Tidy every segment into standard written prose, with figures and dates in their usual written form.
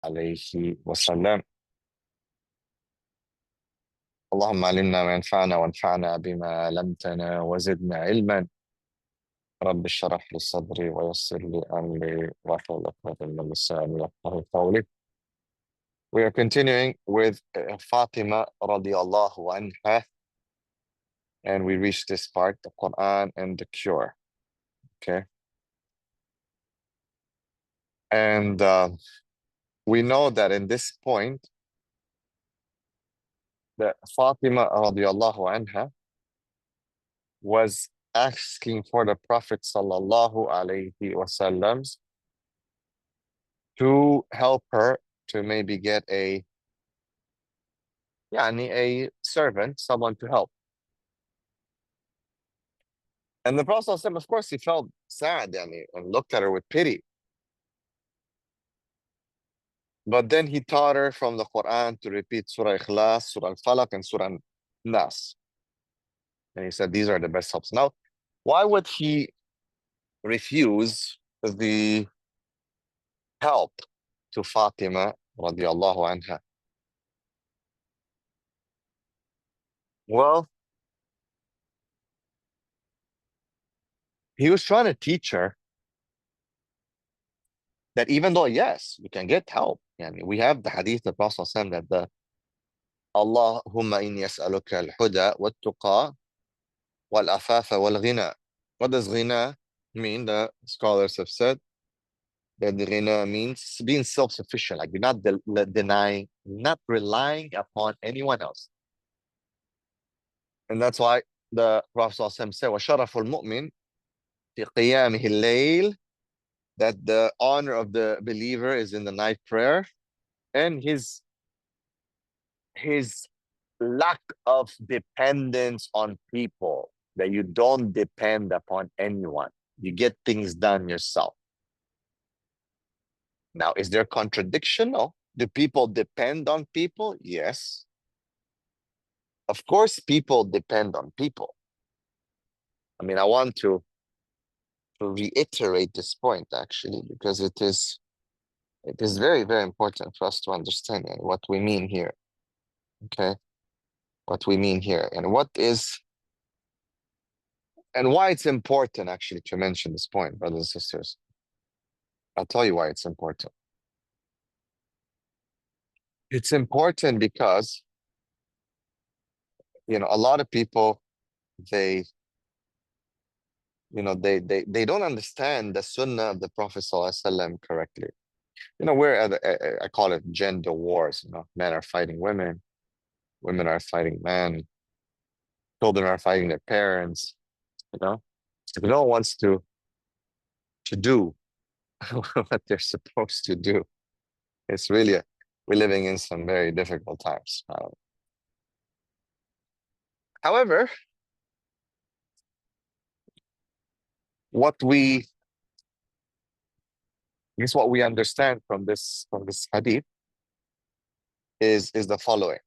عليه وسلم. اللهم علمنا ما ينفعنا وانفعنا بما علمتنا وزدنا علما. رب اشرح لي صدري ويسر لي أمري واحلل عقدة من لساني يفقهوا قولي. We are continuing with Fatima radiallahu anha, and we reached this part, the Quran and the cure. Okay. And we know that in this point, that Fatima radiallahu anha was asking for the Prophet sallallahu alaihi wasallam to help her to maybe get a servant, someone to help. And the Prophet ﷺ, of course, he felt sad and looked at her with pity. But then he taught her from the Quran to repeat Surah Ikhlas, Surah Al-Falaq, and Surah Nas. And he said, these are the best helps. Now, why would he refuse the help to Fatima radiallahu anha? Well, he was trying to teach her that even though, yes, you can get help. We have the hadith of the Prophet ﷺ that the Allahumma inni as'aluka al-huda wal-tuqa wal-afafa wal-ghina. What does ghina mean? The scholars have said that the ghina means being self-sufficient, like you're not denying, not relying upon anyone else. And that's why the Prophet ﷺ said, وَشَرَفُ الْمُؤْمِنِ فِي قِيَامِهِ اللَّيْلِ, that the honor of the believer is in the night prayer, and his lack of dependence on people, that you don't depend upon anyone. You get things done yourself. Now, is there contradiction? No. Do people depend on people? Yes. Of course, people depend on people. I want to reiterate this point, actually, because it is very, very important for us to understand what we mean here. Okay? What we mean here, and why it's important, actually, to mention this point, brothers and sisters. I'll tell you why it's important. It's important because, a lot of people, they don't understand the sunnah of the Prophet ﷺ correctly. We're at I call it gender wars. Men are fighting women, women are fighting men, children are fighting their parents. No one wants to do what they're supposed to do. It's really we're living in some very difficult times. However, what we understand from this hadith is the following.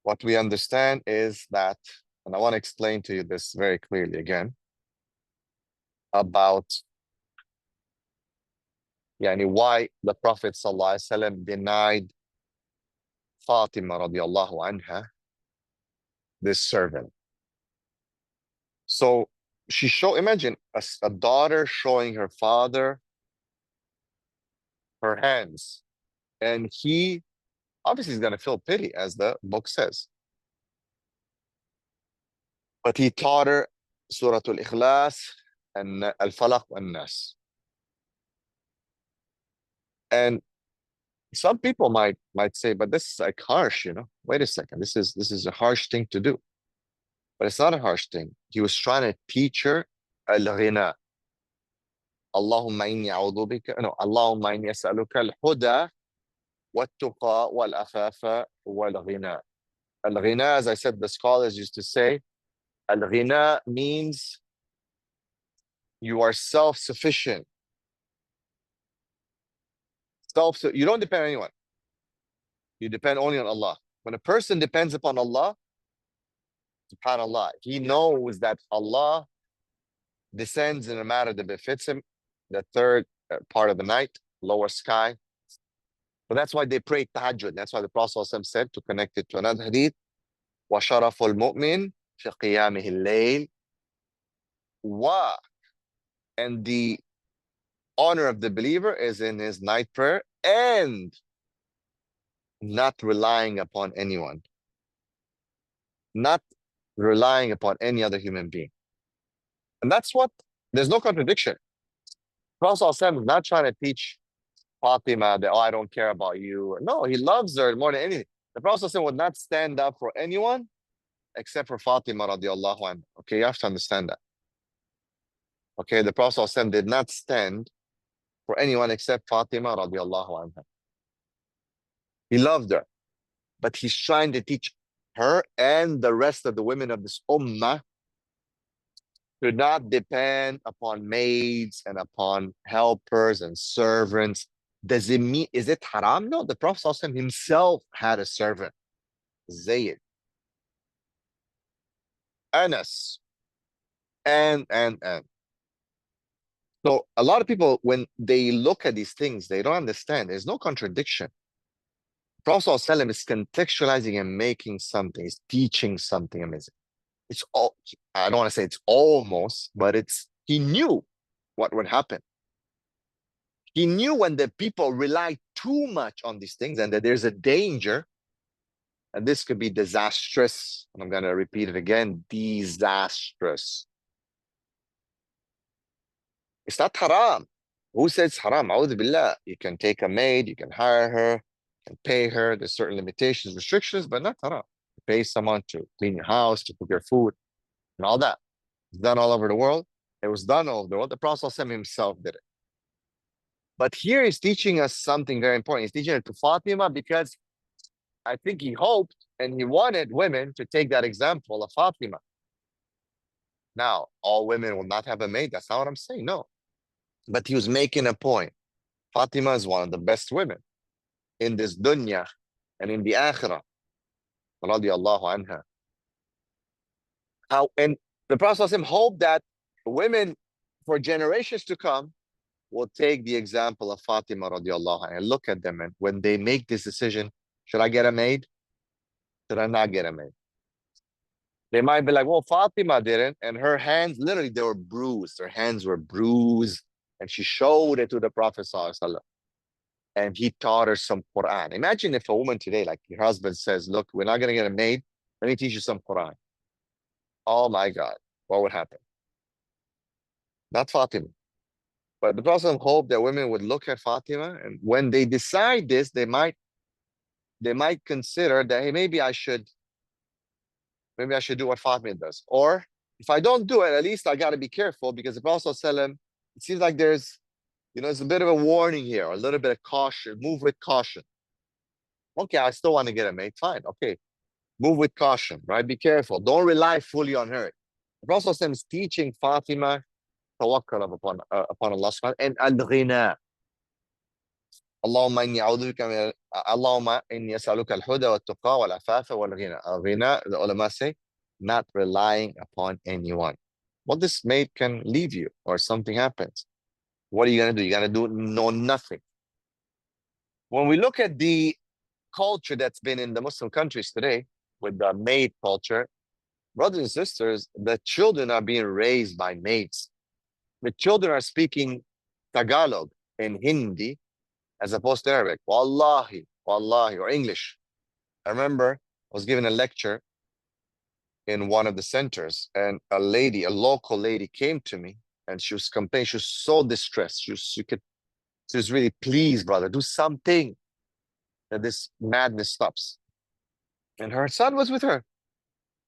What we understand is that, and I want to explain to you this very clearly again, about why the Prophet ﷺ denied Fatima radiallahu anha this servant. So imagine a daughter showing her father her hands, and he obviously is going to feel pity, as the book says. But he taught her Surah Al-Ikhlas and Al-Falaq and Nas. And some people might say, but this is like harsh, Wait a second, this is a harsh thing to do. But it's not a harsh thing. He was trying to teach her al-ghina. Allahumma inni as'aluka al-huda wat-tuqa wal-afafa wal-ghina. Al-ghina, as I said, the scholars used to say, al-ghina means you are self-sufficient. You don't depend on anyone. You depend only on Allah. When a person depends upon Allah, subhanAllah, he knows that Allah descends in a matter that befits him, the third part of the night, lower sky. But that's why they pray tahajjud. That's why the Prophet ﷺ said, to connect it to another hadith, وَشَرَفُ الْمُؤْمِنِ فِي قِيَامِهِ اللَّيْلِ wa. And the honor of the believer is in his night prayer and not relying upon anyone, not relying upon any other human being. And that's what, there's no contradiction. Prophet ﷺ is not trying to teach Fatima that, oh, I don't care about you. No, he loves her more than anything. The Prophet ﷺ would not stand up for anyone except for Fatima radiallahu anha. Okay, you have to understand that. Okay, the Prophet ﷺ did not stand for anyone except Fatima radiallahu anha. He loved her, but he's trying to teach her and the rest of the women of this ummah to not depend upon maids and upon helpers and servants. Does it mean, is it haram? No, the Prophet ﷺ himself had a servant, Zayd, Anas, and. So a lot of people, when they look at these things, they don't understand. There's no contradiction. Prophet ﷺ is contextualizing and making something, is teaching something amazing. It's all, I don't want to say it's almost, but he knew what would happen. He knew when the people rely too much on these things and that there's a danger, and this could be disastrous. And I'm going to repeat it again, disastrous. It's not haram. Who says haram? A'udhu billah. You can take a maid, you can hire her, you can pay her. There's certain limitations, restrictions, but not haram. You pay someone to clean your house, to cook your food, and all that. It's done all over the world. It was done all over the world. The Prophet ﷺ himself did it. But here he's teaching us something very important. He's teaching it to Fatima because I think he hoped and he wanted women to take that example of Fatima. Now, all women will not have a maid. That's not what I'm saying. No. But he was making a point. Fatima is one of the best women in this dunya and in the akhirah. Radiallahu anha. And the Prophet ﷺ hoped that women for generations to come will take the example of Fatima radiallahu anha and look at them, and when they make this decision, should I get a maid? Should I not get a maid? They might be like, well, Fatima didn't, and her hands, literally, they were bruised. Her hands were bruised, and she showed it to the Prophet ﷺ, and he taught her some Quran. Imagine if a woman today, like your husband says, look, we're not going to get a maid. Let me teach you some Quran. Oh my God, what would happen? Not Fatima. But the Prophet hoped that women would look at Fatima, and when they decide this, they might consider that, hey, maybe I should do what Fatima does. Or if I don't do it, at least I got to be careful, because the Prophet ﷺ, it seems like there's a bit of a warning here, or a little bit of caution. Move with caution. Okay, I still want to get a mate. Fine. Okay, move with caution, right? Be careful. Don't rely fully on her. The Prophet ﷺ is teaching Fatima tawakkul upon Allah subhanahu and al-ghina. Allahumma inni as'aluka al-huda wa-tuqa wal-afafa wal-ghina. Al-ghina, the ulama say, not relying upon anyone. Well, this mate can leave you or something happens. What are you going to do? You're going to do nothing. When we look at the culture that's been in the Muslim countries today, with the maid culture, brothers and sisters, the children are being raised by maids. The children are speaking Tagalog and Hindi as opposed to Arabic. Wallahi, or English. I remember I was giving a lecture in one of the centers, and a local lady came to me, and she was complaining. She was so distressed. She was really, please, brother, do something that this madness stops. And her son was with her,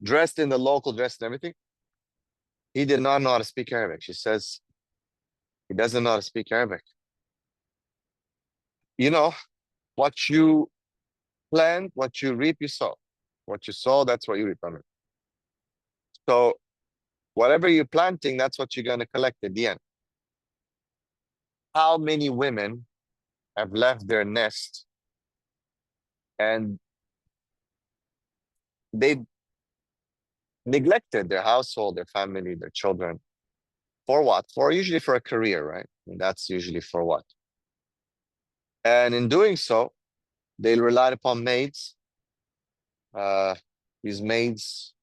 dressed in the local dress and everything. He did not know how to speak Arabic. She says he doesn't know how to speak Arabic. What you plant, what you reap, you sow. What you sow, that's what you reap. So whatever you're planting, that's what you're going to collect at the end. How many women have left their nest and they neglected their household, their family, their children? For what? Usually for a career, right? And that's usually for what? And in doing so, they relied upon maids. Uh, these maids,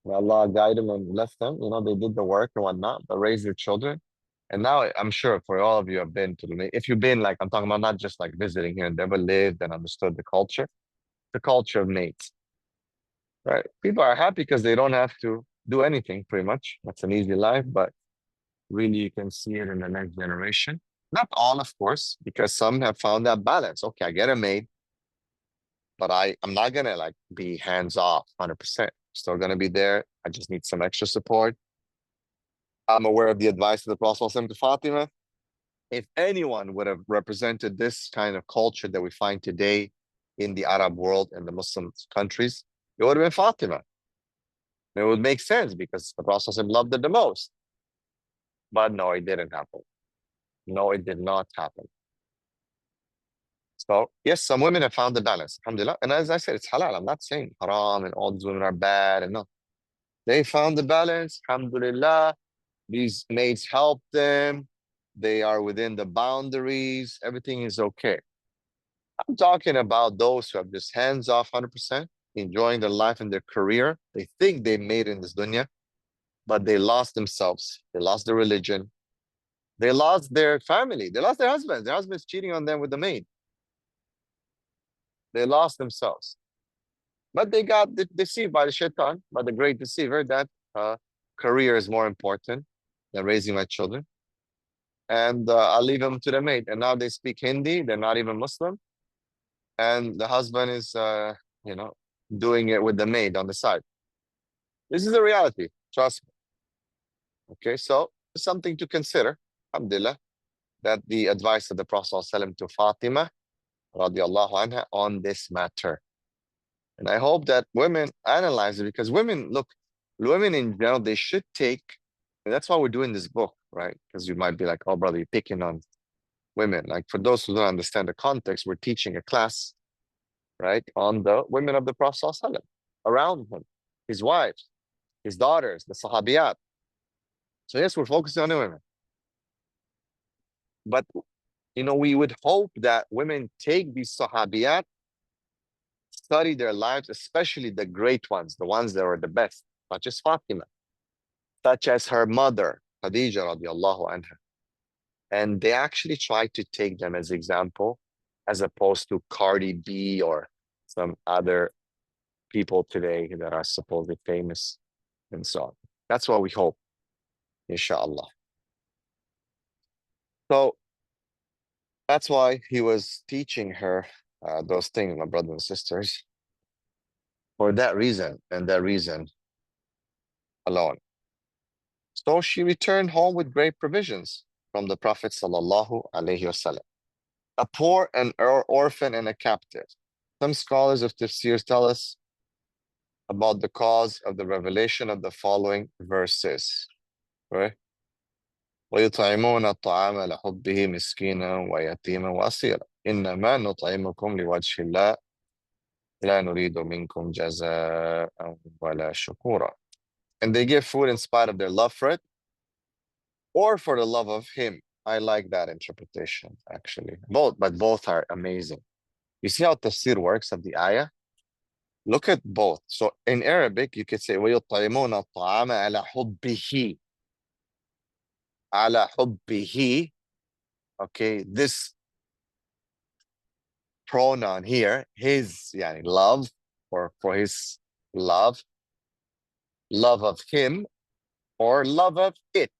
Allah guided them and left them. They did the work and whatnot, but raised their children. And now I'm sure for all of you have been to the, if you've been like, I'm talking about not just like visiting here and there, but lived and understood the culture of maids, right? People are happy because they don't have to do anything pretty much. That's an easy life, but really you can see it in the next generation. Not all, of course, because some have found that balance. Okay, I get a maid, but I'm not gonna like be hands off 100%. Still gonna be there. I just need some extra support. I'm aware of the advice of the Prophet ﷺ to Fatima. If anyone would have represented this kind of culture that we find today in the Arab world and the Muslim countries, it would have been Fatima. It would make sense because the Prophet ﷺ loved her the most. But no, it didn't happen. No, it did not happen. So yes, some women have found the balance, alhamdulillah. And as I said, it's halal. I'm not saying haram and all these women are bad and no. They found the balance, alhamdulillah. These maids help them. They are within the boundaries. Everything is okay. I'm talking about those who have just hands off 100%, enjoying their life and their career. They think they made it in this dunya, but they lost themselves. They lost their religion. They lost their family. They lost their husbands. Their husband's cheating on them with the maid. They lost themselves. But they got deceived by the shaitan, by the great deceiver, that career is more important than raising my children. And I'll leave them to the maid. And now they speak Hindi. They're not even Muslim. And the husband is, doing it with the maid on the side. This is the reality. Trust me. Okay, so something to consider, alhamdulillah, that the advice of the Prophet ﷺ to Fatima, radiallahu anha, on this matter. And I hope that women analyze it because women in general, they should take, and that's why we're doing this book, right? Because you might be like, oh, brother, you're picking on women. Like for those who don't understand the context, we're teaching a class, right, on the women of the Prophet ﷺ, around him, his wives, his daughters, the Sahabiyat. So yes, we're focusing on the women. But, we would hope that women take these Sahabiyat, study their lives, especially the great ones, the ones that were the best, such as Fatima, such as her mother, Khadija radiallahu anha. And they actually try to take them as example, as opposed to Cardi B or some other people today that are supposedly famous and so on. That's what we hope, inshallah. So that's why he was teaching her those things, my brothers and sisters, for that reason and that reason alone. So she returned home with great provisions from the Prophet sallallahu alaihi wasallam. A poor, an orphan, and a captive. Some scholars of tafsirs tell us about the cause of the revelation of the following verses. Right? ويطعمون الطعام لحبه مسكينا ويتيما وأسيرا إنما نطعمكم لوجه الله لا نريد منكم جزاء ولا شكورا. And they give food in spite of their love for it or for the love of him. I like that interpretation, actually. Both are amazing. You see how tafsir works of the ayah? Look at both. So in Arabic, you could say وَيُطْعِمُونَ الطَّعَامَ عَلَى حُبِّهِ. عَلَى حُبِّهِ. Okay, this pronoun here, his, yani love, or for his love of him, or love of it.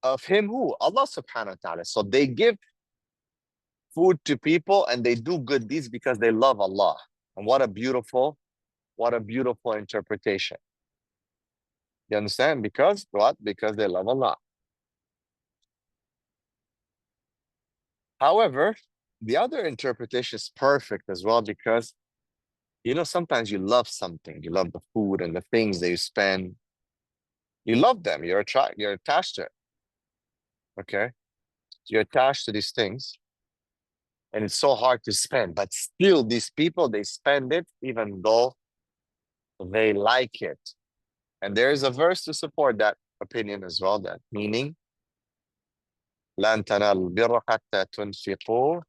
Of him who? Allah subhanahu wa ta'ala. So they give food to people and they do good deeds because they love Allah. And what a beautiful interpretation. You understand? Because what? Because they love Allah. However, the other interpretation is perfect as well because, sometimes you love something. You love the food and the things that you spend. You love them. You're attached to it. Okay? You're attached to these things. And it's so hard to spend. But still, these people, they spend it even though they like it. And there is a verse to support that opinion as well, that meaning لن تنالوا البر حتى تنفقوا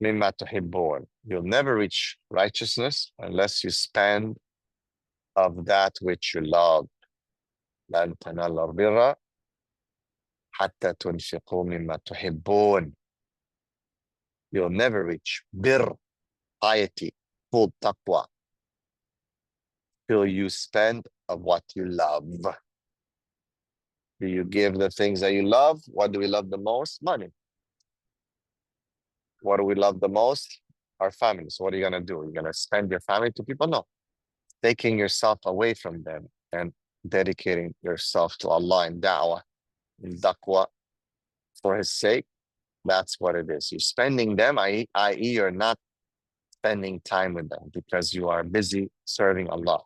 مما تحبون. You'll never reach righteousness unless you spend of that which you love. لن تنالوا البر حتى تنفقوا مما تحبون. You'll never reach bir, piety, full taqwa, till you spend of what you love. Do you give the things that you love? What do we love the most? Money. What do we love the most? Our family. So what are you going to do? You're going to spend your family to people? No. Taking yourself away from them and dedicating yourself to Allah in da'wah, in daqwa, for His sake. That's what it is. You're spending them, i.e., you're not spending time with them because you are busy serving Allah.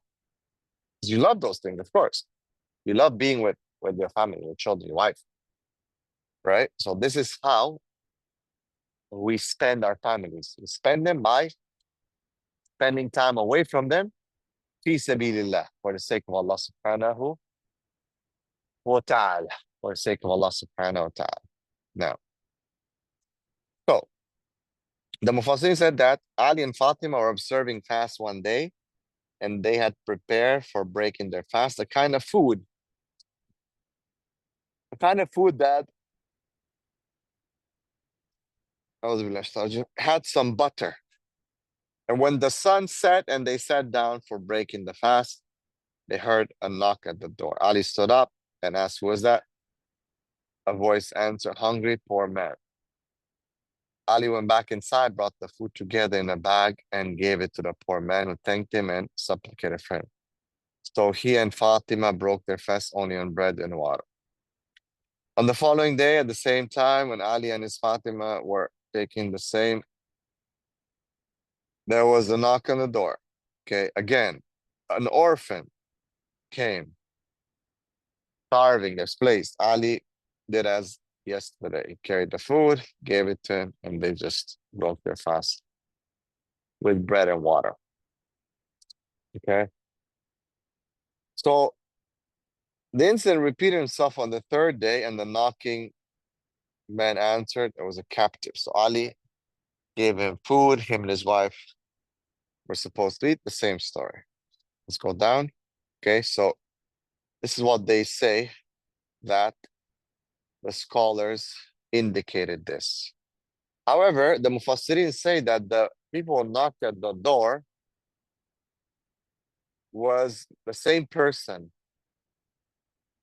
You love those things, of course. You love being with your family, your children, your wife, right? So this is how we spend our families. We spend them by spending time away from them, fi sabilillah, for the sake of Allah subhanahu wa ta'ala, for the sake of Allah subhanahu wa ta'ala. Now, so the Mufassirin said that Ali and Fatima were observing fast one day, and they had prepared for breaking their fast a kind of food that had some butter. And when the sun set and they sat down for breaking the fast, they heard a knock at the door. Ali stood up and asked, "Who is that?" A voice answered, "Hungry, poor man." Ali went back inside, brought the food together in a bag, and gave it to the poor man, who thanked him and supplicated for him. So he and Fatima broke their fast only on bread and water. On the following day, at the same time, when Ali and his Fatima were taking the same, there was a knock on the door. Okay, again, an orphan came, starving, displaced. Ali did as yesterday. He carried the food, gave it to him, and they just broke their fast with bread and water. Okay. So the incident repeated himself on the third day, and the knocking man answered. It was a captive. So Ali gave him food. Him and his wife were supposed to eat. The same story. Let's go down. Okay, so this is what they say, that the scholars indicated this. However, the Mufassirin say that the people who knocked at the door was the same person,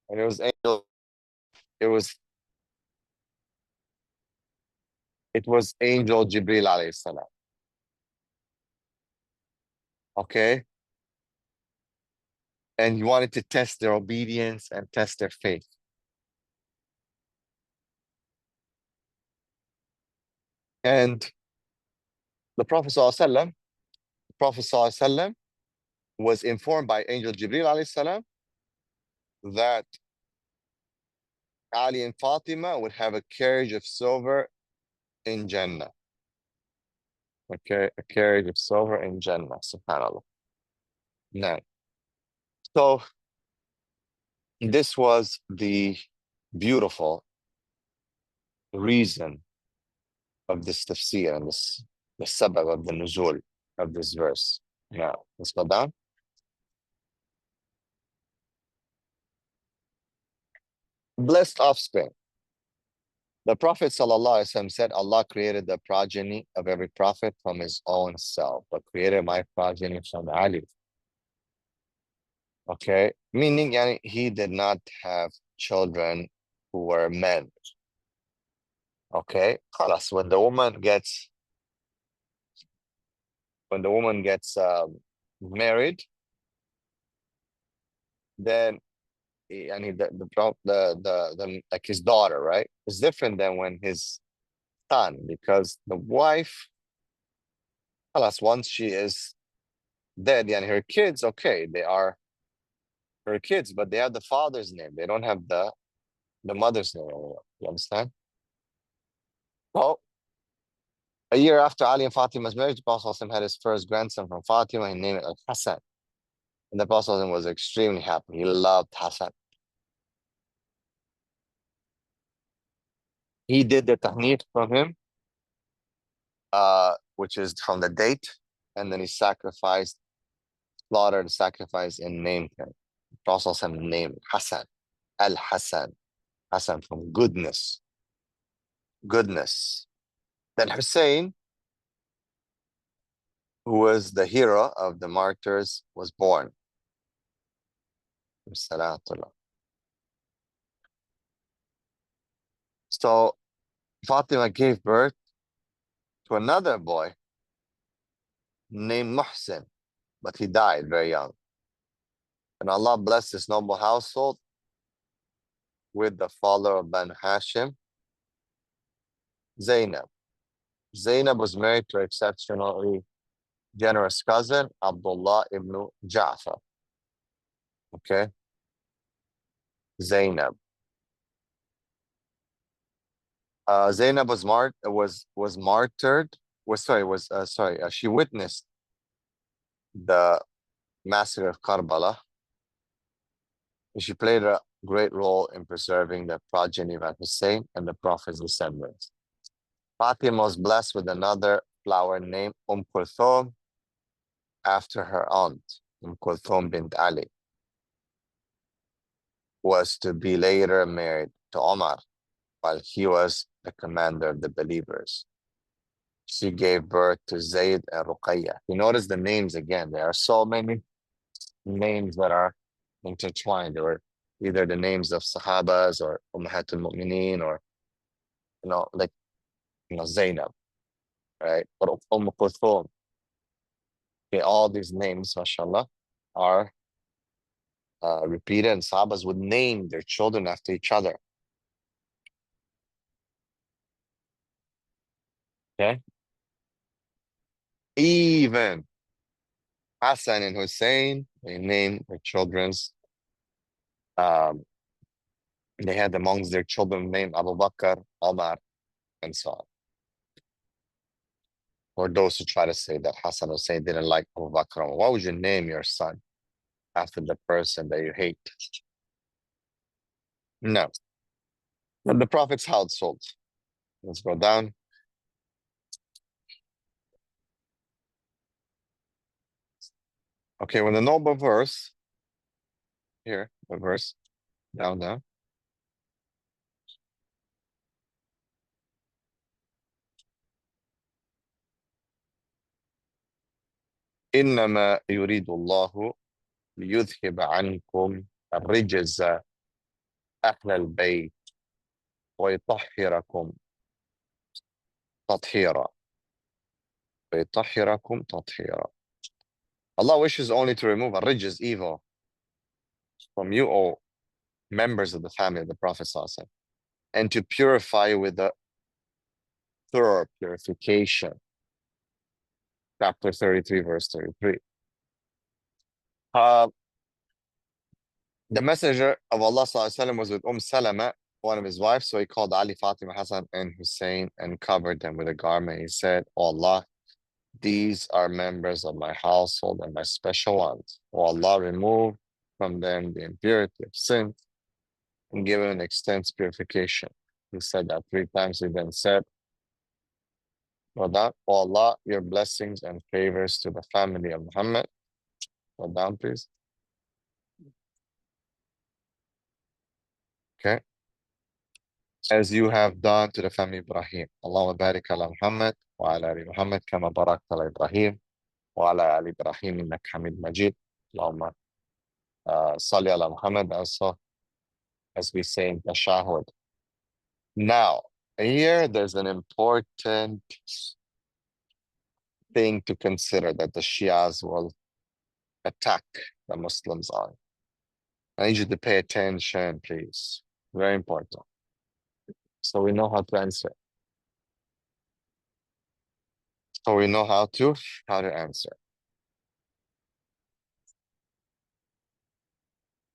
and it was it was angel Jibril alayhi salam. Okay, and he wanted to test their obedience and test their faith. And the Prophet ﷺ, was informed by angel Jibril alayhi salam that Ali and Fatima would have a carriage of silver in Jannah. Okay, a carriage of silver in Jannah, subhanAllah. Now, so this was the beautiful reason of this tafsir and the sabab of the nuzul of this verse. Now, let's go down. Blessed offspring. The Prophet ﷺ said, Allah created the progeny of every prophet from his own self, but created my progeny from Ali. Okay, meaning yani, he did not have children who were men. Okay, خلاص, when the woman gets married, then yani the like his daughter, right? It's different than when his son, because the wife, خلاص, once she is dead, and her kids, okay, they are her kids, but they have the father's name. They don't have the mother's name anymore. You understand? Well, a year after Ali and Fatima's marriage, the Prophet ﷺ had his first grandson from Fatima. He named it Al-Hassan. And the Prophet ﷺ was extremely happy. He loved Hassan. He did the tahnith from him, which is from the date, and then he sacrificed, slaughtered, sacrificed, and named him. The Prophet named Hassan, Al-Hassan, Hassan from goodness, goodness. Then Hussein, who was the hero of the martyrs, was born. So Fatima gave birth to another boy named Muhsin, but he died very young. And Allah blessed this noble household with the father of Banu Hashim, Zainab. Zainab was married to an exceptionally generous cousin, Abdullah ibn Ja'far. Okay? Zainab. Zainab was martyred. She witnessed the massacre of Karbala. She played a great role in preserving the progeny of Hussein and the Prophet's descendants. Fatima was blessed with another flower named Kulthum after her aunt, Kulthum bint Ali, was to be later married to Omar while he was the commander of the believers. She gave birth to Zayd and Ruqayya. You notice the names again. There are so many names that are intertwined. They were either the names of Sahabas or Ummahatul Mu'mineen or, Zainab, right? Or Kulthum. Okay, all these names, mashallah, are repeated, and Sahabas would name their children after each other. Okay? Even Hassan and Hussein, they named their children's, they had amongst their children named Abu Bakr, Omar, and so on. Or those who try to say that Hassan and Hussein didn't like Abu Bakr. Why would you name your son after the person that you hate? No. But the Prophet's household. Let's go down. Okay, when the noble verse, here, the verse, down. إنما يريد الله ليذهب عنكم الرجز أهل البيت ويطهركم تطهيرا. ويطهركم تطهيرا. Allah wishes only to remove a rijz, evil, from you, O members of the family of the Prophet ﷺ, and to purify you with the thorough purification. Chapter 33, verse 33. The Messenger of Allah ﷺ was with Salama, one of his wives, so he called Ali, Fatima, Hassan, and Hussein and covered them with a garment. He said, "O Allah, these are members of my household and my special ones. O Allah, remove from them the impurity of sin and give them an extensive purification." He said that 3 times. He then said, "O Allah, your blessings and favors to the family of Muhammad." Go down, please. Okay. As you have done to the family of Ibrahim. Allahumma barik ala Muhammad wa ala ali Muhammad kama barakta ala Ibrahim wa ala ali Ibrahim innak Hamid Majid. Allahumma salli ala Muhammad, also as we say in Tashahud. Now, here there's an important thing to consider that the Shias will attack the Muslims on. I need you to pay attention, please. Very important. So we know how to answer. So we know how to answer.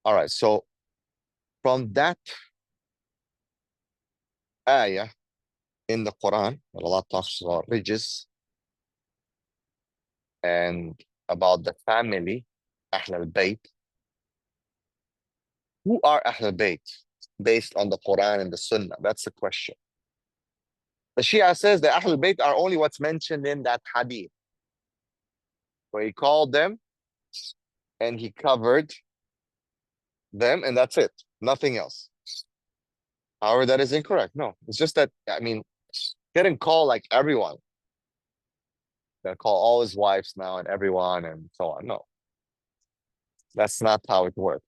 All right, so from that ayah in the Quran, where Allah talks about rijis and about the family, Ahl al-Bayt. Who are Ahl al-Bayt based on the Quran and the Sunnah? That's the question. The Shia says the Ahlul Bayt are only what's mentioned in that hadith, where he called them and he covered them, and that's it. Nothing else. However, that is incorrect. No, it's just that, I mean, he didn't call like everyone. They call all his wives now and everyone and so on. No, that's not how it works.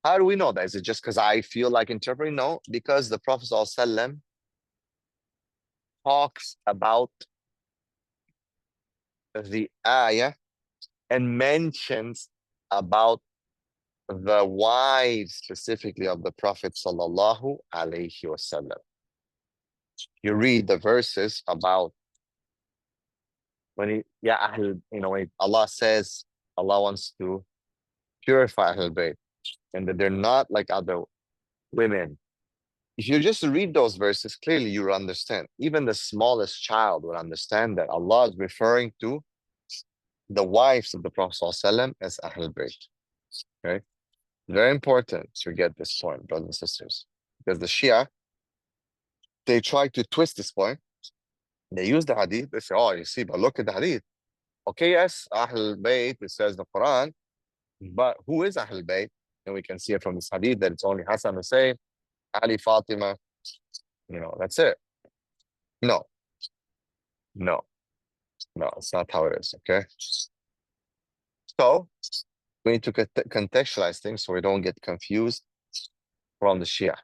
How do we know that? Is it just because I feel like interpreting? No, because the Prophet ﷺ talks about the ayah and mentions about the wives specifically of the Prophet sallallahu alaihi wasallam. You read the verses about when when Allah says Allah wants to purify Ahlul Bayt and that they're not like other women. If you just read those verses, clearly you will understand. Even the smallest child will understand that Allah is referring to the wives of the Prophet ﷺ as Ahlul Bayt. Okay? Very important to get this point, brothers and sisters. Because the Shia, they try to twist this point. They use the hadith. They say, oh, you see, but look at the hadith. Okay, yes, Ahlul Bayt, it says in the Quran, but who is Ahlul Bayt? And we can see it from this hadith that it's only Hassan Hussein, Ali, Fatima, that's it. No, no, no, it's not how it is, okay? So we need to contextualize things so we don't get confused from the Shia.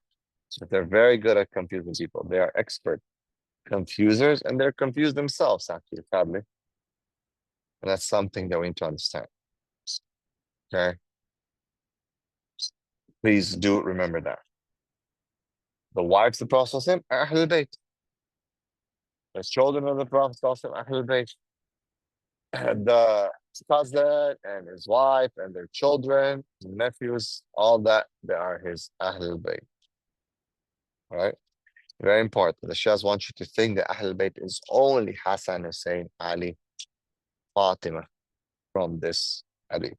So they're very good at confusing people. They are expert confusers and they're confused themselves, actually, sadly. And that's something that we need to understand. Okay? Please do remember that. The wives of the Prophet are Ahlul Bayt. The children of the Prophet are Ahlul Bayt. The cousin and his wife and their children, nephews, all that, they are his Ahlul Bayt. All right? Very important. The Shias want you to think that Ahlul Bayt is only Hassan, Hussein, Ali, Fatima from this hadith.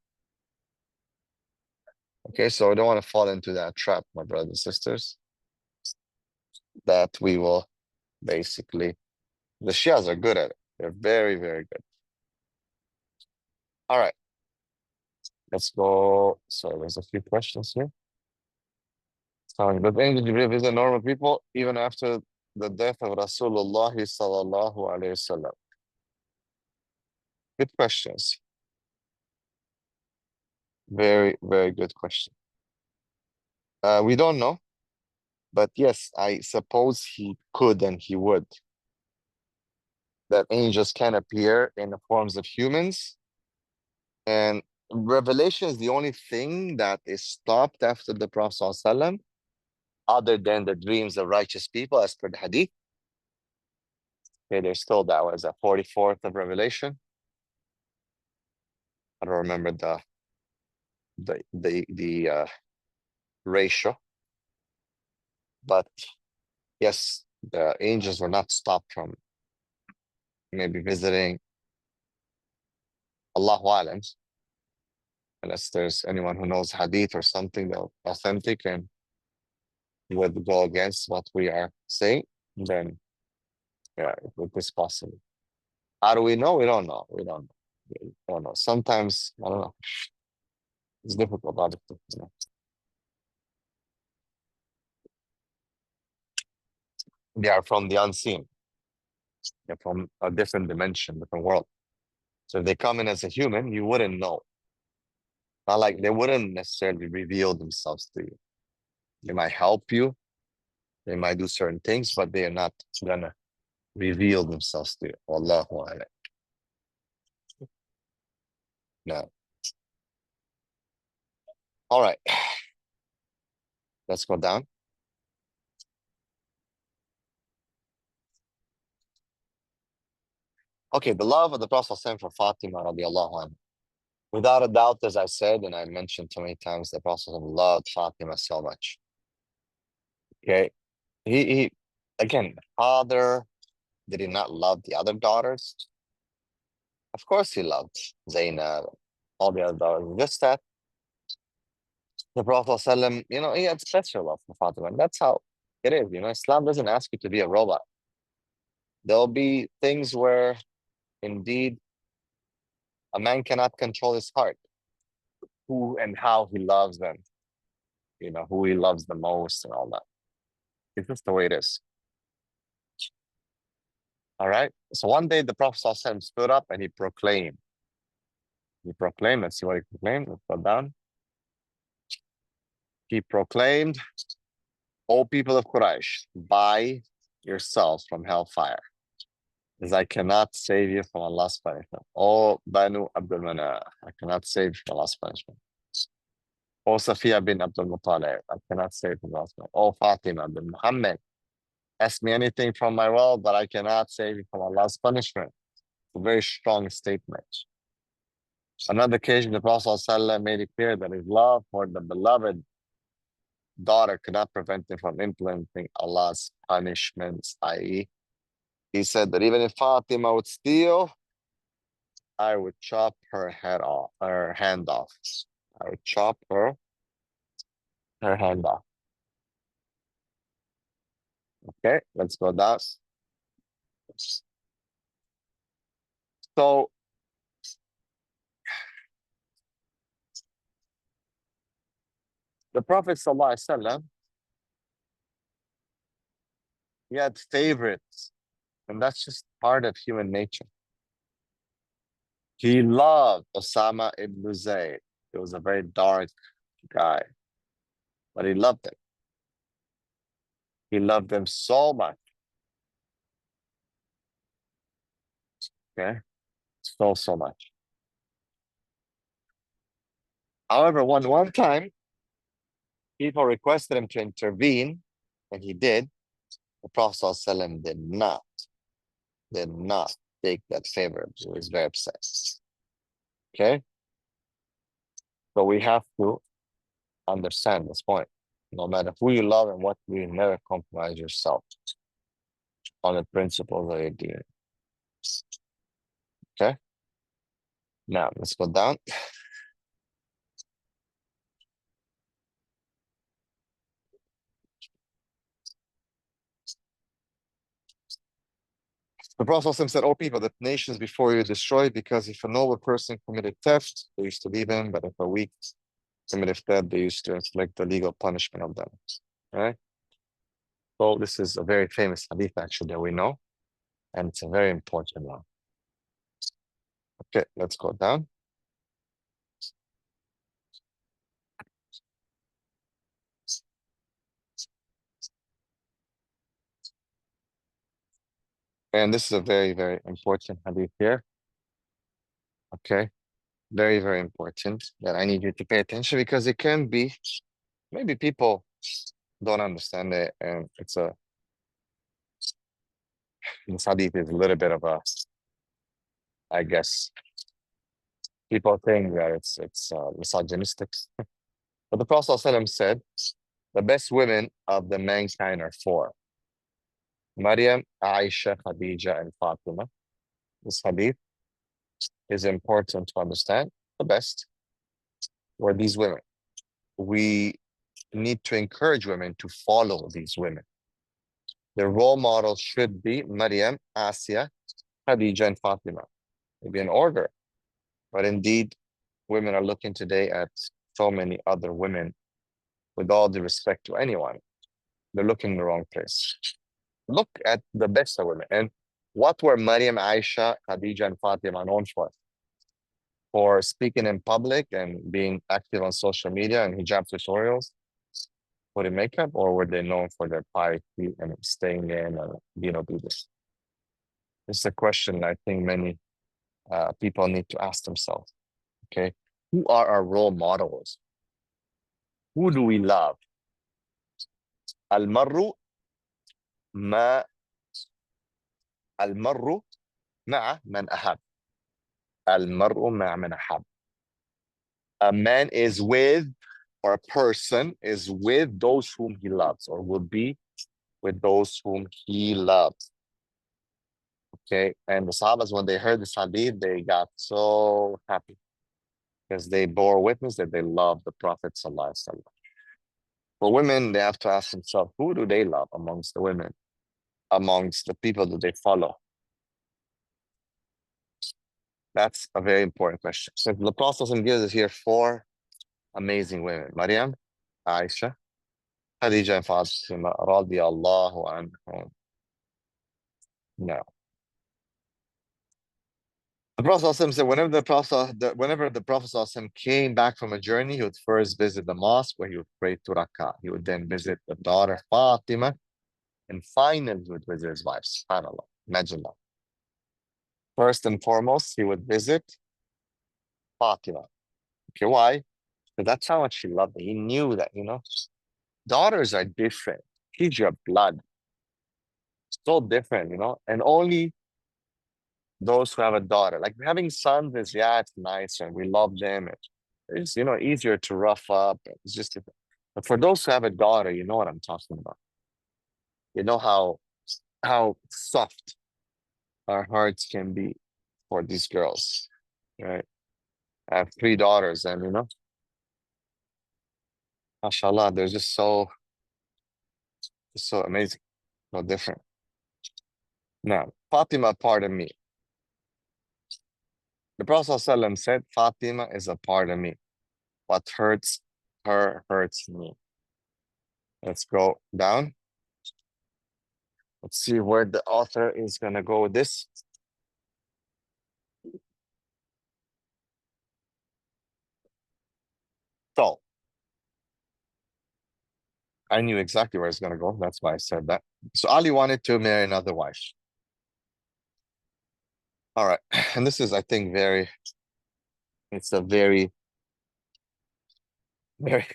Okay, so we don't want to fall into that trap, my brothers and sisters, that we will basically, the Shias are good at it. They're very, very good. All right, let's go. So there's a few questions here. But angels Jibreel visit normal people even after the death of Rasulullah sallallahu alayhi wasallam. Good questions. Very, very good question. We don't know, but yes, I suppose he could and he would. That angels can appear in the forms of humans. And revelation is the only thing that is stopped after the Prophet ﷺ, other than the dreams of righteous people, as per the hadith. Okay, there's still that was a 44th of Revelation. I don't remember the ratio, but yes, the angels were not stopped from maybe visiting. Allahu alam, unless there's anyone who knows hadith or something that authentic and would go against what we are saying, then yeah, it is possible. How do we know? We don't know. We don't know. Sometimes, I don't know. It's difficult, obviously. They are from the unseen. They're from a different dimension, different world. So if they come in as a human, you wouldn't know. Not like they wouldn't necessarily reveal themselves to you. They might help you. They might do certain things, but they are not gonna reveal themselves to you. Wallahu a'lam. No. All right. Let's go down. Okay, the love of the Prophet for Fatima radiallahu anha. Without a doubt, as I said, and I mentioned too many times, the Prophet loved Fatima so much. Okay. He again, father, did he not love the other daughters? Of course he loved Zainab, all the other daughters. Just that the Prophet ﷺ, he had special love for Fatima. And that's how It is, Islam doesn't ask you to be a robot. There'll be things where indeed a man cannot control his heart, who and how he loves them, who he loves the most and all that. It's just the way it is. All right. So one day the Prophet ﷺ stood up and he proclaimed. Let's see what he proclaimed. Let's go down. He proclaimed, O people of Quraysh, buy yourselves from hellfire, as I cannot save you from Allah's punishment. O Banu Abdul Manaf, I cannot save you from Allah's punishment. O Safiya bin Abdul Muttalib, I cannot save you from Allah's punishment. O Fatima bin Muhammad, ask me anything from my wealth, but I cannot save you from Allah's punishment. It's a very strong statement. Another occasion, the Prophet ﷺ made it clear that his love for the beloved daughter could not prevent him from implementing Allah's punishments, i.e., he said that even if Fatima would steal, I would chop her hand off. I would chop her hand off. Okay, let's go down. So the Prophet ﷺ, he had favorites, and that's just part of human nature. He loved Osama ibn Zayd. He was a very dark guy, but he loved him. He loved him so much. Okay, so much. However, one time, people requested him to intervene, and he did. The Prophet ﷺ did not take that favor. He was very upset. Okay? So we have to understand this point. No matter who you love and what you never compromise yourself on the principles of your deen. Okay? Now, let's go down. The Prophet ﷺ said, "O people, the nations before you destroyed, because if a noble person committed theft, they used to leave him, but if a weak committed theft, they used to inflict the legal punishment of them." Right? So this is a very famous hadith actually that we know, and it's a very important one. Okay, let's go down. And this is a very, very important hadith here. Okay, very, very important that I need you to pay attention, because it can be, maybe people don't understand it, and this hadith is a little bit of a, I guess, people think that it's misogynistic. But the Prophet ﷺ said, the best women of the mankind are four: Maryam, Aisha, Khadija, and Fatima. This hadith is important to understand. The best were these women. We need to encourage women to follow these women. The role model should be Maryam, Asiya, Khadija, and Fatima. Maybe in order. But indeed, women are looking today at so many other women, with all due respect to anyone. They're looking in the wrong place. Look at the best of women. And what were Maryam, Aisha, Khadija, and Fatima known for? For speaking in public and being active on social media and hijab tutorials, putting makeup, or were they known for their piety and staying in and being obedient? This is a question I think many people need to ask themselves. Okay, who are our role models? Who do we love? Al-marru ma'a man ahab. Al-marru ma'a man ahab. A man is with, or a person is with those whom he loves, or will be with those whom he loves. Okay, and the Sahabas, when they heard this hadith, they got so happy, because they bore witness that they loved the Prophet ﷺ. For women, they have to ask themselves, who do they love amongst the women, amongst the people that they follow? That's a very important question. So the Prophet gives us here four amazing women: Maryam, Aisha, Khadija, and Fatima, radiyallahu anhum. Now, the Prophet ﷺ said, whenever the Prophet ﷺ came back from a journey, he would first visit the mosque where he would pray 2 rak'ah. He would then visit the daughter Fatima, and finally he would visit his wife. SubhanAllah. Imagine that. First and foremost, he would visit Fatima. Okay, why? Because that's how much he loved her. He knew that, daughters are different. She's your blood. So different, and only those who have a daughter. Like having sons is, yeah, it's nice and we love them. It's, easier to rough up. It's just different. But for those who have a daughter, you know what I'm talking about. You know how soft our hearts can be for these girls, right? I have 3 daughters, and mashallah, they're just so amazing, so different. Now, Fatima, pardon me. The Prophet ﷺ said, Fatima is a part of me. What hurts her hurts me. Let's go down. Let's see where the author is going to go with this. So, I knew exactly where it's going to go. That's why I said that. So, Ali wanted to marry another wife. All right. And this is, I think, it's a very, very,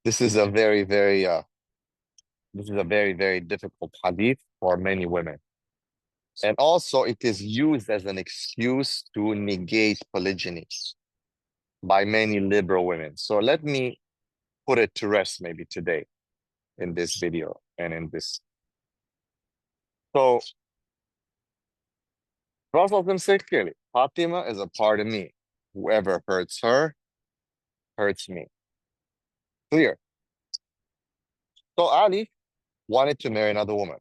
this is a very, very, this is a very, very difficult hadith for many women. And also, it is used as an excuse to negate polygyny by many liberal women. So let me put it to rest maybe today in this video and in this. So Prophet said clearly, Fatima is a part of me. Whoever hurts her, hurts me. Clear. So Ali wanted to marry another woman,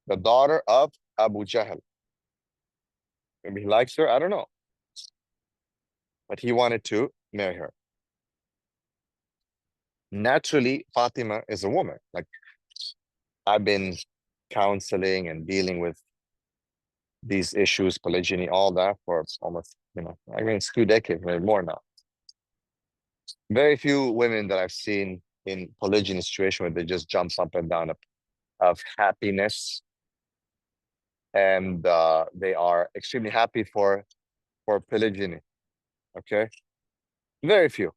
the daughter of Abu Jahl. Maybe he likes her, I don't know. But he wanted to marry her. Naturally, Fatima is a woman. Like, I've been counseling and dealing with these issues, polygyny, all that for almost, I mean, it's 2 decades, maybe more now. Very few women that I've seen in polygyny situation where they just jumps up and down of happiness, and they are extremely happy for polygyny. Okay, very few.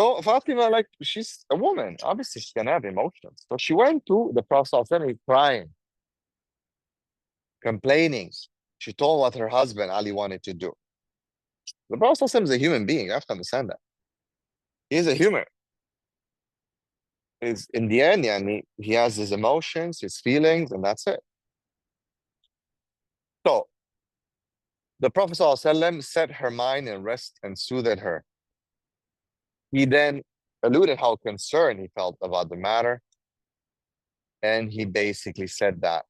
So Fatima, like, she's a woman. Obviously, she's gonna have emotions. So she went to the Prophet ﷺ crying, complaining. She told what her husband Ali wanted to do. The Prophet ﷺ is a human being. You have to understand that. He is a human. Is in the end, he has his emotions, his feelings, and that's it. So the Prophet ﷺ set her mind in rest and soothed her. He then alluded how concerned he felt about the matter. And he basically said that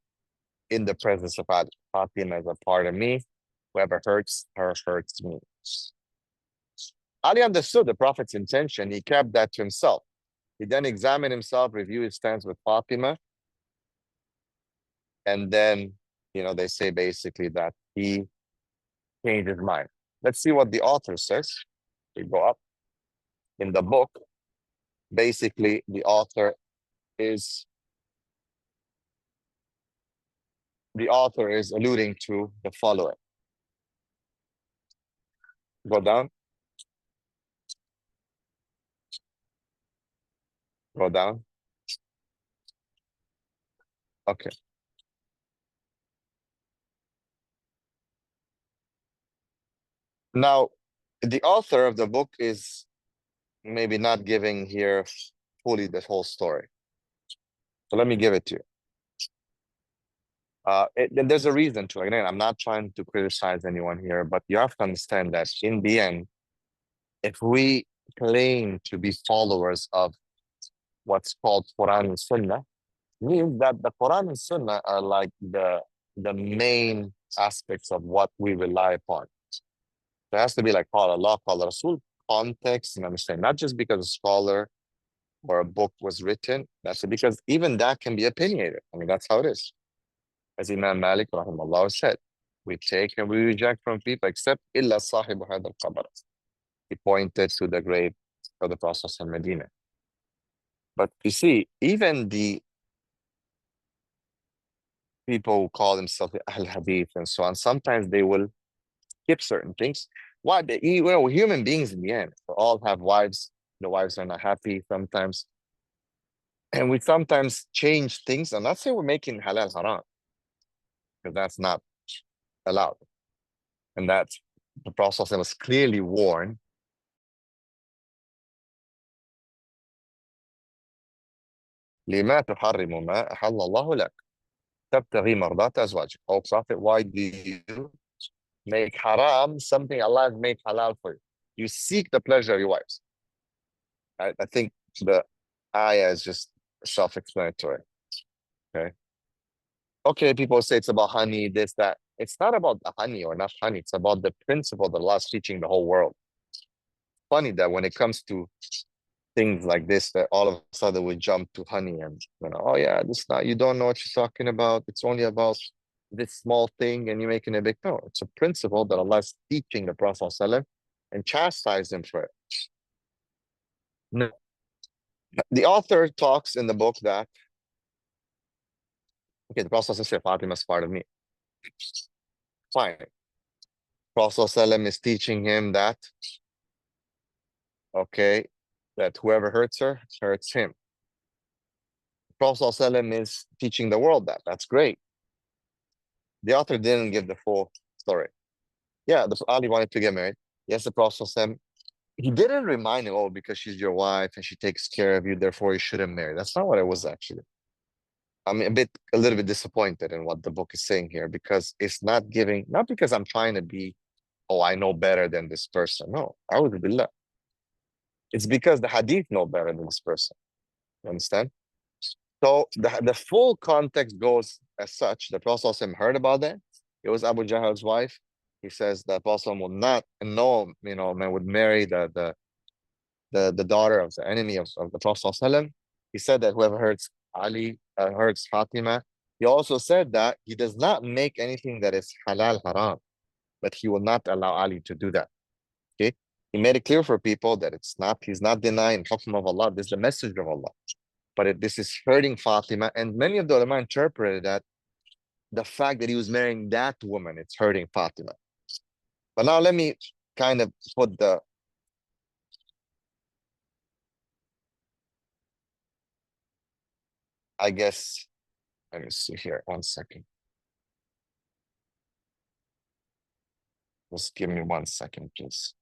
in the presence of Fatima as a part of me, whoever hurts her hurts me. Ali understood the Prophet's intention. He kept that to himself. He then examined himself, reviewed his stance with Fatima. And then, they say basically that he changed his mind. Let's see what the author says. We go up in the book. Basically, the author is alluding to the following. Go down. Go down. Okay. Now, the author of the book is maybe not giving here fully the whole story. So let me give it to you. There's a reason to it. Again, I'm not trying to criticize anyone here, but you have to understand that in the end, if we claim to be followers of what's called Quran and Sunnah means that the Quran and Sunnah are like the main aspects of what we rely upon. There has to be like Qala Allah, Qala Rasul, context and understanding, not just because a scholar or a book was written. That's it, because even that can be opinionated. I mean, that's how it is. As Imam Malik rahimahullah said, we take and we reject from people except illa sahibu hadha al-qabr. He pointed to the grave of the Prophet in Medina. But you see, even the people who call themselves Ahl Hadith and so on, sometimes they will skip certain things. Why? We're human beings in the end. We all have wives. The wives are not happy sometimes. And we sometimes change things. I'm not saying we're making halal haram, because that's not allowed. And that the Prophet was clearly warned. لما تحرم ما أحل الله لك تبتغي مرضات أزواجك. Oh Prophet, why do you make haram something Allah has made halal for you? You seek the pleasure of your wives. I think the ayah is just self-explanatory. Okay. Okay, people say it's about honey, this, that. It's not about the honey or not honey. It's about the principle that Allah is teaching the whole world. Funny that when it comes to things like this, that all of a sudden we jump to honey and oh yeah, this not, you don't know what you're talking about. It's only about this small thing and you're making a big no. It's a principle that Allah is teaching the Prophet ﷺ and chastise him for it. No. The author talks in the book that okay, the Prophet ﷺ said Fatima is part of me. Fine. Prophet ﷺ is teaching him that okay, that whoever hurts her hurts him. Prophet ﷺ is teaching the world that. That's great. The author didn't give the full story. Yeah, Ali wanted to get married. Yes, the Prophet ﷺ, he didn't remind him, oh, because she's your wife and she takes care of you, therefore you shouldn't marry. That's not what it was actually. I'm a little bit disappointed in what the book is saying here, because it's not giving, not because I'm trying to be, oh, I know better than this person. No, a'udhu billah. It's because the hadith know better than this person. You understand? So the full context goes as such. The Prophet ﷺ heard about that. It was Abu Jahl's wife. He says that Prophet would not, and no, man would marry the daughter of the enemy of the Prophet ﷺ. He said that whoever hurts Ali, hurts Fatima. He also said that he does not make anything that is halal haram, but he will not allow Ali to do that. Okay? He made it clear for people that he's not denying hukm of Allah. This is the message of Allah. But this is hurting Fatima. And many of the ulama interpreted that the fact that he was marrying that woman, it's hurting Fatima. But now let me kind of put I guess, let me see here, 1 second. Just give me 1 second, please.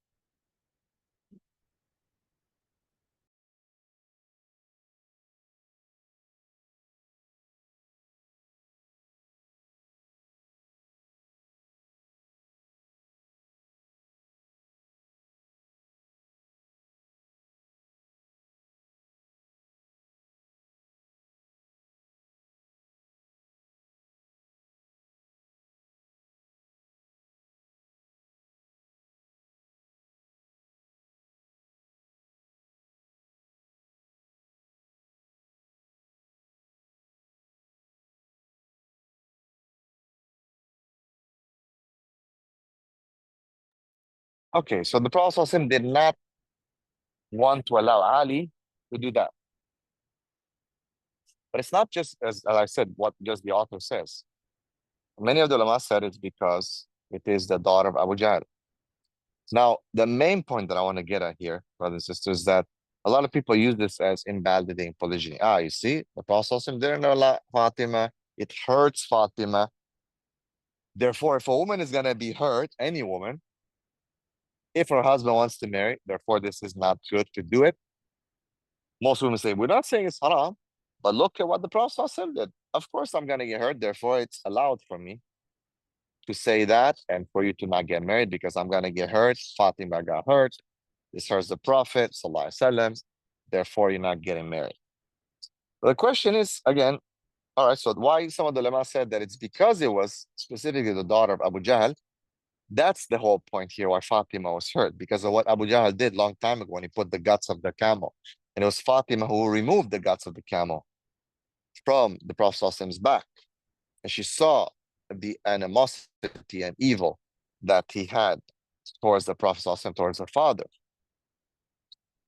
Okay, so the Prophet ﷺ did not want to allow Ali to do that. But it's not just, as I said, what just the author says. Many of the ulama said it's because it is the daughter of Abu Jahl. Now, the main point that I want to get at here, brothers and sisters, is that a lot of people use this as invalidating polygyny. You see, the Prophet ﷺ didn't allow Fatima. It hurts Fatima. Therefore, if a woman is going to be hurt, any woman, if her husband wants to marry, therefore this is not good to do it. Most women say, we're not saying it's haram, but look at what the Prophet ﷺ did. Of course, I'm going to get hurt. Therefore, it's allowed for me to say that and for you to not get married because I'm going to get hurt. Fatima got hurt. This hurts the Prophet, sallallahu alaihi wasallam. Therefore, you're not getting married. The question is, again, all right, so why some of the ulama said that it's because it was specifically the daughter of Abu Jahl. That's the whole point here why Fatima was hurt, because of what Abu Jahl did long time ago when he put the guts of the camel. And it was Fatima who removed the guts of the camel from the Prophet's back. And she saw the animosity and evil that he had towards the Prophet, towards her father.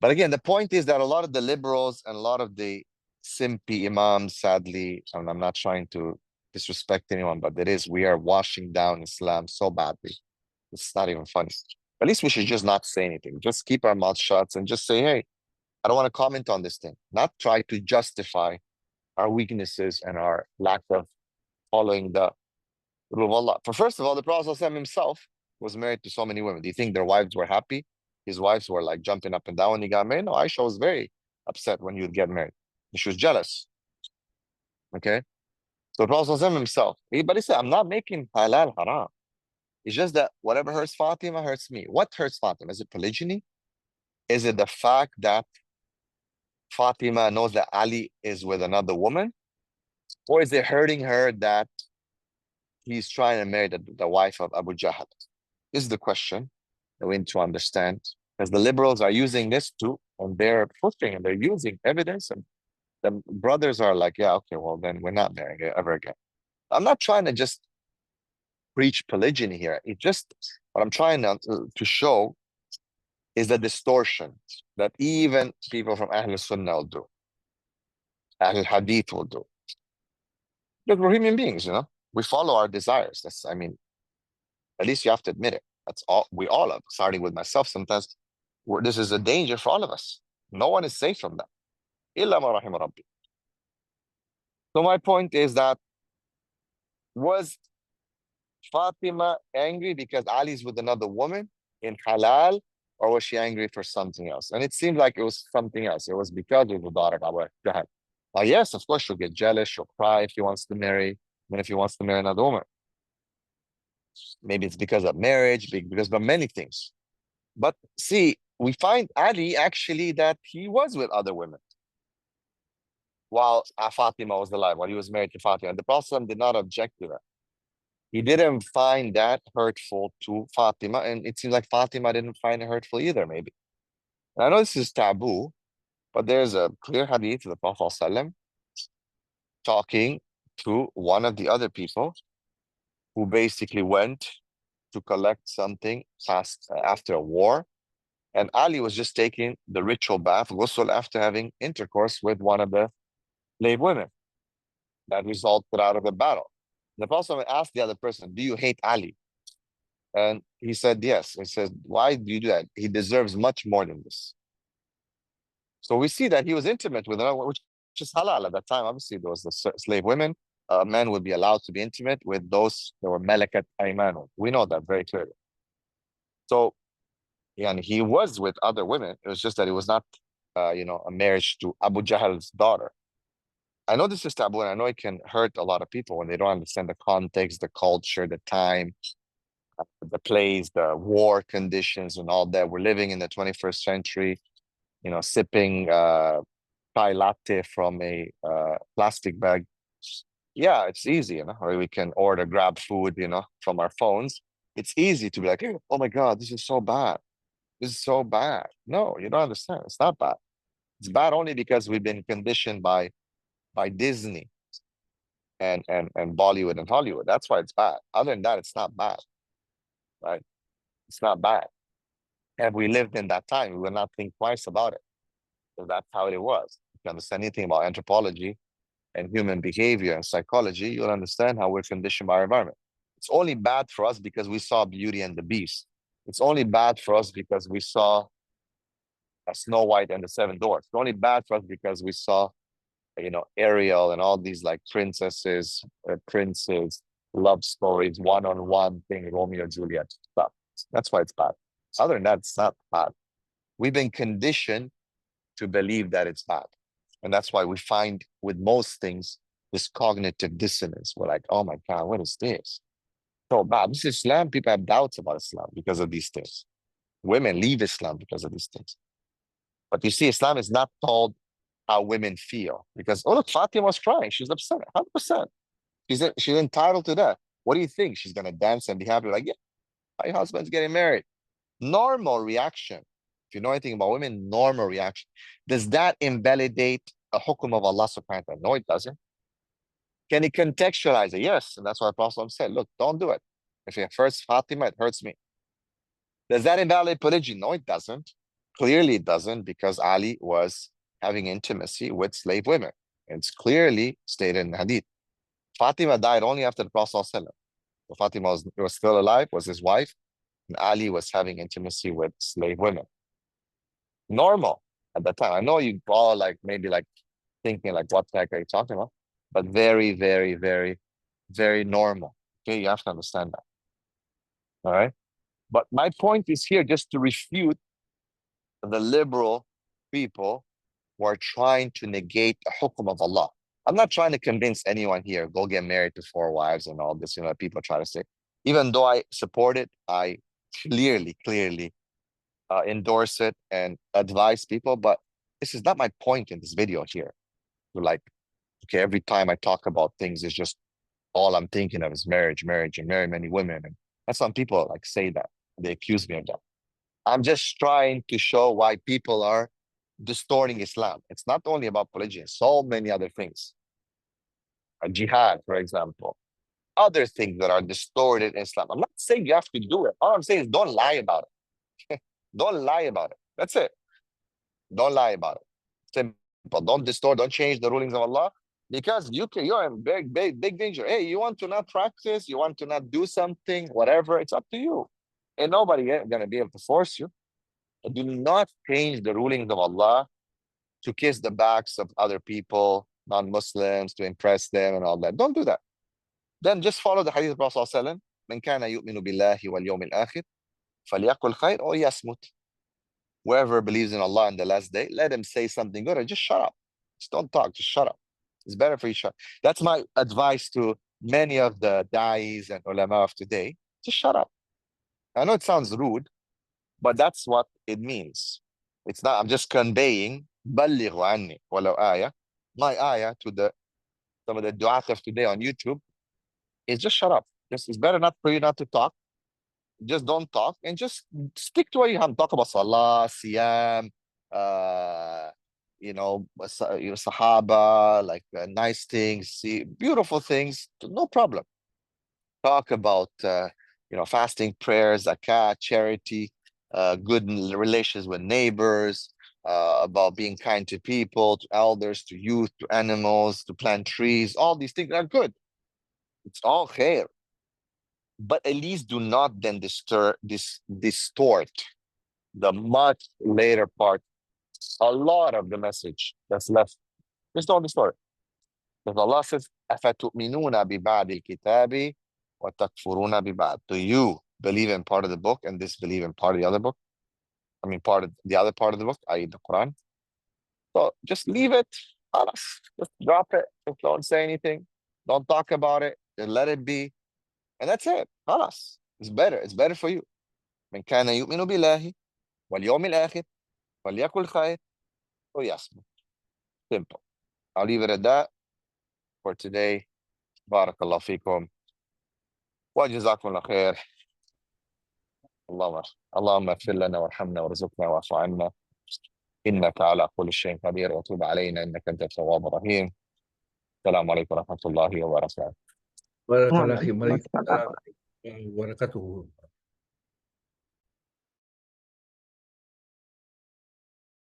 But again, the point is that a lot of the liberals and a lot of the simpy imams, sadly, and I'm not trying to disrespect anyone, but it is, we are washing down Islam so badly. It's not even funny. At least we should just not say anything. Just keep our mouth shut and just say, hey, I don't want to comment on this thing. Not try to justify our weaknesses and our lack of following the rule of Allah. For first of all, the Prophet himself was married to so many women. Do you think their wives were happy? His wives were like jumping up and down when he got married? No, Aisha was very upset when he would get married. She was jealous. Okay? So the Prophet himself, but he said, I'm not making halal haram. It's just that whatever hurts Fatima hurts me. What hurts Fatima? Is it polygyny? Is it the fact that Fatima knows that Ali is with another woman? Or is it hurting her that he's trying to marry the wife of Abu Jahl? This is the question that we need to understand. Because the liberals are using this too, and they're pushing and they're using evidence. And the brothers are like, yeah, okay, well, then we're not marrying ever again. I'm not trying to just preach polygyny here. It just, what I'm trying to show is the distortion that even people from Ahl Sunnah will do. Ahl Hadith will do. Because we're human beings, you know? We follow our desires. That's, I mean, at least you have to admit it. That's all, we all have, starting with myself sometimes. This is a danger for all of us. No one is safe from that. Illa ma rahim Rabbi. So my point is that, was Fatima angry because Ali's with another woman in halal, or was she angry for something else? And it seemed like it was something else. It was because of the daughter of Abu Jahl. Yes, of course, she'll get jealous. She'll cry if he wants to marry, and if he wants to marry another woman. Maybe it's because of marriage, because of many things. But see, we find Ali actually that he was with other women while Fatima was alive, while he was married to Fatima. And the Prophet did not object to that. He didn't find that hurtful to Fatima, and it seems like Fatima didn't find it hurtful either, maybe. And I know this is taboo, but there's a clear hadith of the Prophet ﷺ talking to one of the other people who basically went to collect something after a war. And Ali was just taking the ritual bath, ghusl, after having intercourse with one of the slave women that resulted out of the battle. The Prophet asked the other person, do you hate Ali? And he said, yes. He said, why do you do that? He deserves much more than this. So we see that he was intimate with her, which is halal at that time. Obviously, there was the slave women. Men would be allowed to be intimate with those that were malakat aymanu. We know that very clearly. So, and he was with other women. It was just that it was not, a marriage to Abu Jahl's daughter. I know this is taboo, and I know it can hurt a lot of people when they don't understand the context, the culture, the time, the place, the war conditions, and all that. We're living in the 21st century, sipping chai latte from a plastic bag. Yeah, it's easy, or we can order grab food, from our phones. It's easy to be like, oh my God, this is so bad. This is so bad. No, you don't understand. It's not bad. It's bad only because we've been conditioned by Disney and Bollywood and Hollywood. That's why it's bad. Other than that, it's not bad, right? It's not bad. Had we lived in that time, we would not think twice about it. So that's how it was. If you understand anything about anthropology and human behavior and psychology, you'll understand how we're conditioned by our environment. It's only bad for us because we saw Beauty and the Beast. It's only bad for us because we saw Snow White and the Seven Dwarfs. It's only bad for us because we saw, Ariel and all these like princesses, princes, love stories, one-on-one thing, Romeo and Juliet stuff. That's why it's bad. Other than that, it's not bad. We've been conditioned to believe that it's bad. And that's why we find with most things, this cognitive dissonance. We're like, oh my God, what is this? So bad. This is Islam. People have doubts about Islam because of these things. Women leave Islam because of these things. But you see, Islam is not told how women feel. Because, oh, look, Fatima was crying. She's upset, 100%. She's entitled to that. What do you think? She's going to dance and be happy? Like, yeah, my husband's getting married. Normal reaction. If you know anything about women, normal reaction. Does that invalidate a hukum of Allah subhanahu wa ta'ala? No, it doesn't. Can he contextualize it? Yes. And that's why the Prophet said, look, don't do it. If it hurts Fatima, it hurts me. Does that invalidate polygyny? No, it doesn't. Clearly it doesn't, because Ali was having intimacy with slave women. It's clearly stated in the hadith. Fatima died only after the Prophet. So Fatima was still alive, was his wife, and Ali was having intimacy with slave women. Normal at that time. I know you all maybe thinking what the heck are you talking about? But very, very, very, very normal. Okay, you have to understand that. All right. But my point is here just to refute the liberal people who are trying to negate the hukum of Allah. I'm not trying to convince anyone here, go get married to 4 wives and all this, people try to say. Even though I support it, I clearly endorse it and advise people, but this is not my point in this video here. Okay, every time I talk about things, it's just all I'm thinking of is marriage, and marry many women. And that's some people say that. They accuse me of that. I'm just trying to show why people are distorting Islam. It's not only about polygyny, so many other things. Jihad, for example. Other things that are distorted in Islam. I'm not saying you have to do it. All I'm saying is don't lie about it. Don't lie about it. That's it. Don't lie about it. Simple. Don't distort, don't change the rulings of Allah, because you're in big danger. Hey, you want to not practice, you want to not do something, whatever, it's up to you. And nobody gonna be able to force you. Do not change the rulings of Allah to kiss the backs of other people, non-Muslims, to impress them and all that. Don't do that. Then just follow the hadith of Prophet ﷺ. من كان يؤمن بالله واليوم الآخر فليقل خير أو يصمت. Whoever believes in Allah in the last day, let him say something good or just shut up. Just don't talk, just shut up. It's better for you to shut up. That's my advice to many of the da'is and ulama of today. Just shut up. I know it sounds rude, but that's what it means. It's not, I'm just conveying, بلغوا عني ولو آية. My ayah to some of the du'at of today on YouTube is just shut up. It's better not for you not to talk. Just don't talk and just stick to what you have. Talk about salah, siyam, sahaba, nice things, see beautiful things, no problem. Talk about fasting, prayers, zakat, charity, good relations with neighbors, about being kind to people, to elders, to youth, to animals, to plant trees. All these things are good. It's all khair. But at least do not then distort the much later part, a lot of the message that's left. Just don't distort it. Because Allah says, أَفَتُؤْمِنُونَ بِبَعْدِ الْكِتَابِ وَتَكْفُرُونَ بِبَعْدِ. Do you believe in part of the book and disbelieve in part of the other book? I mean, part of the other part of the book, i.e. the Quran. So just leave it. Just drop it. Just don't say anything. Don't talk about it. Just let it be. And that's it. Khalas. It's better. It's better for you. من كان يؤمن بالله واليوم الآخر فليقل خير ويصمت. Simple. I'll leave it at that for today. بارك الله فيكم وجزاكم الله خير. اللهم اغفر لنا وارحمنا وارزقنا واعف عنا إنك على كل شيء قدير وتوب علينا إنك أنت التواب الرحيم. السلام عليكم ورحمة الله وبركاته. Barakallahu fiik. Waalaikumsalam warahmatullahi wabarakatuh.